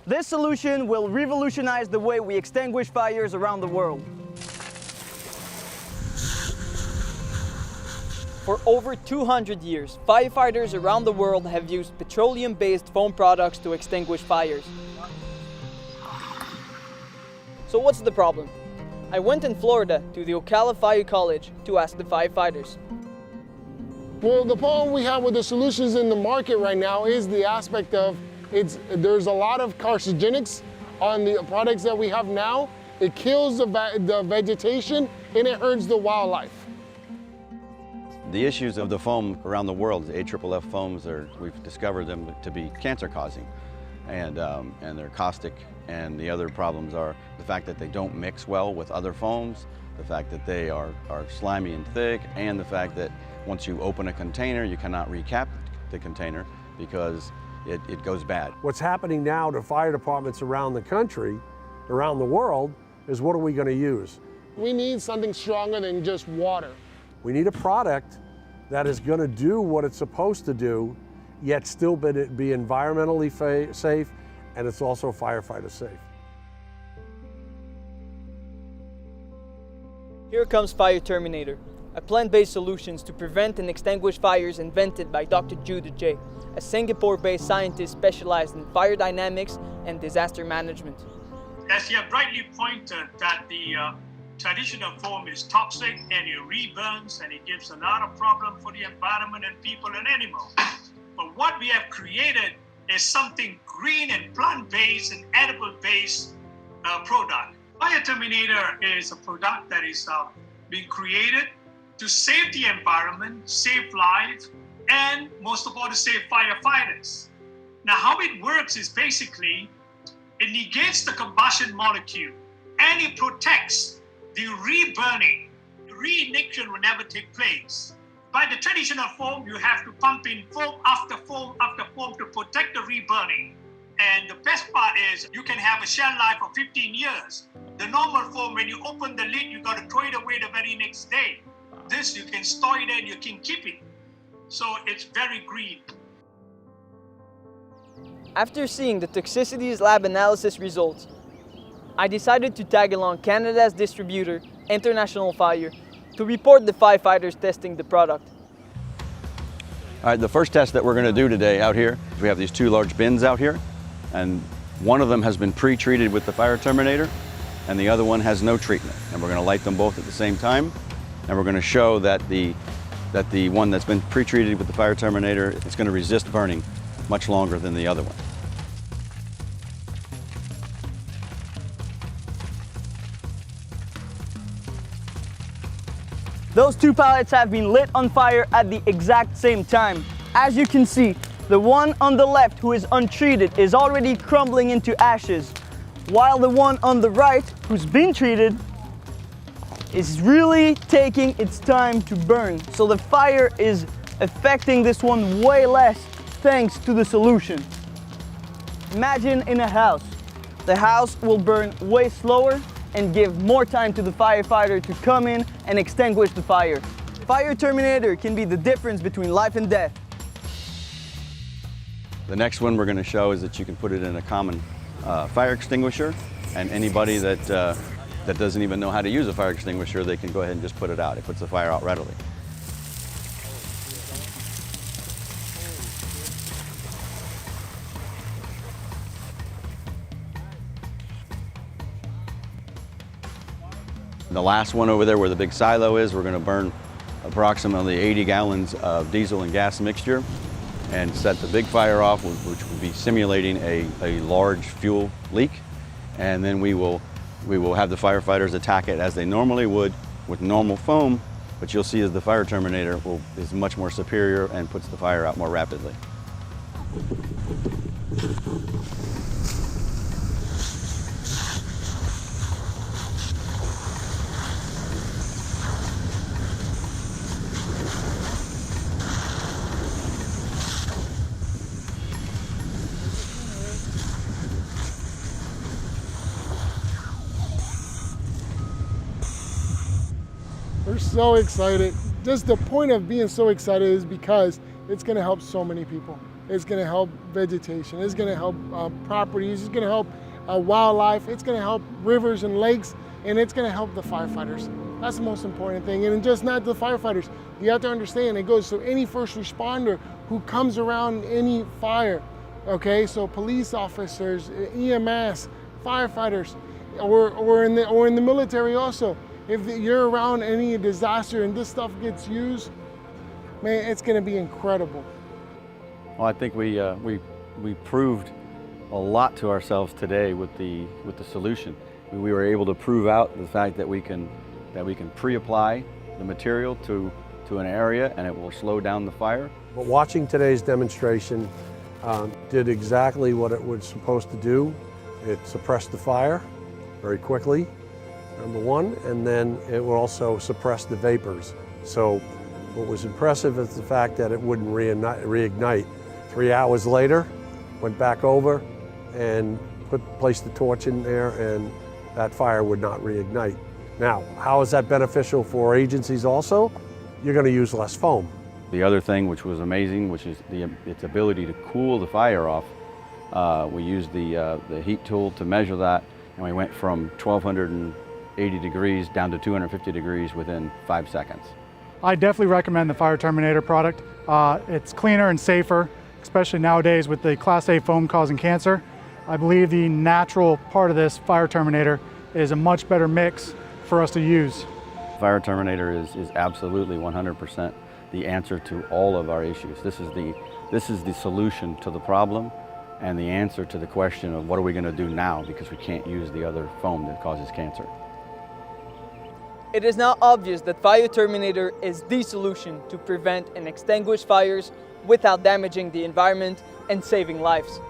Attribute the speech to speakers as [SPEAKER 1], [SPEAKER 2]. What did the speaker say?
[SPEAKER 1] This solution will revolutionize the way we extinguish fires around the world. For over 200 years, firefighters around the world have used petroleum-based foam products to extinguish fires. So what's the problem? I went in Florida to the Ocala Fire College to ask the firefighters.
[SPEAKER 2] Well, the problem we have with the solutions in the market right now is the aspect of there's a lot of carcinogenics on the products that we have now. It kills the vegetation and it hurts the wildlife.
[SPEAKER 3] The issues of the foam around the world, the AFFF foams, we've discovered them to be cancer-causing, and they're caustic. And the other problems are the fact that they don't mix well with other foams, the fact that they are slimy and thick, and the fact that once you open a container, you cannot recap the container because it goes bad.
[SPEAKER 4] What's happening now to fire departments around the country, around the world, is what are we going to use?
[SPEAKER 2] We need something stronger than just water.
[SPEAKER 4] We need a product that is going to do what it's supposed to do, yet still be environmentally safe, and it's also firefighter safe.
[SPEAKER 1] Here comes Fire Terminator, a plant-based solution to prevent and extinguish fires invented by Dr. Judith J., a Singapore-based scientist specialized in fire dynamics and disaster management.
[SPEAKER 5] As you have rightly pointed that the traditional foam is toxic and it reburns and it gives a lot of problem for the environment and people and animals. But what we have created is something green and plant-based and edible-based product. Fire Terminator is a product that is being created to save the environment, save lives, and most of all to save firefighters. Now how it works is basically it negates the combustion molecule and it protects the reburning. The reignition will never take place. By the traditional foam, you have to pump in foam after foam after foam to protect the reburning. And the best part is you can have a shelf life of 15 years. The normal foam, when you open the lid, you got to throw it away the very next day. This, you can store it and you can keep it. So it's very green.
[SPEAKER 1] After seeing the toxicities lab analysis results, I decided to tag along Canada's distributor, International Fire, to report the firefighters testing the product.
[SPEAKER 3] All right, the first test that we're going to do today out here, we have these two large bins out here, and one of them has been pre-treated with the Fire Terminator, and the other one has no treatment. And we're going to light them both at the same time, and we're going to show that the one that's been pre-treated with the Fire Terminator is going to resist burning much longer than the other one.
[SPEAKER 1] Those two pallets have been lit on fire at the exact same time. As you can see, the one on the left who is untreated is already crumbling into ashes, while the one on the right who's been treated is really taking its time to burn. So the fire is affecting this one way less thanks to the solution. Imagine in a house. The house will burn way slower and give more time to the firefighter to come in and extinguish the fire. Fire Terminator can be the difference between life and death.
[SPEAKER 3] The next one we're going to show is that you can put it in a common fire extinguisher, and anybody that doesn't even know how to use a fire extinguisher, they can go ahead and just put it out. It puts the fire out readily. The last one over there where the big silo is, we're going to burn approximately 80 gallons of diesel and gas mixture and set the big fire off, which will be simulating a large fuel leak. And then we will have the firefighters attack it as they normally would with normal foam, but you'll see as the Fire Terminator is much more superior and puts the fire out more rapidly.
[SPEAKER 2] We're so excited. Just the point of being so excited is because it's going to help so many people. It's going to help vegetation. It's going to help properties. It's going to help wildlife. It's going to help rivers and lakes, and it's going to help the firefighters. That's the most important thing. And just not the firefighters. You have to understand it goes to any first responder who comes around any fire. Okay, so police officers, EMS, firefighters, or in the military also. If you're around any disaster and this stuff gets used, man, it's going to be incredible.
[SPEAKER 3] Well, I think we proved a lot to ourselves today with the solution. We were able to prove out the fact that we can pre-apply the material to an area and it will slow down the fire.
[SPEAKER 4] But watching today's demonstration did exactly what it was supposed to do. It suppressed the fire very quickly, number one, and then it will also suppress the vapors. So what was impressive is the fact that it wouldn't reignite. 3 hours later, went back over and placed the torch in there, and that fire would not reignite. Now, how is that beneficial for agencies also? You're going to use less foam.
[SPEAKER 3] The other thing which was amazing, which is its ability to cool the fire off. We used the heat tool to measure that, and we went from 1280 degrees down to 250 degrees within 5 seconds.
[SPEAKER 6] I definitely recommend the Fire Terminator product. It's cleaner and safer, especially nowadays with the Class A foam causing cancer. I believe the natural part of this Fire Terminator is a much better mix for us to use.
[SPEAKER 3] Fire Terminator is absolutely 100% the answer to all of our issues. This is the solution to the problem and the answer to the question of what are we going to do now because we can't use the other foam that causes cancer.
[SPEAKER 1] It is now obvious that Fire Terminator is the solution to prevent and extinguish fires without damaging the environment and saving lives.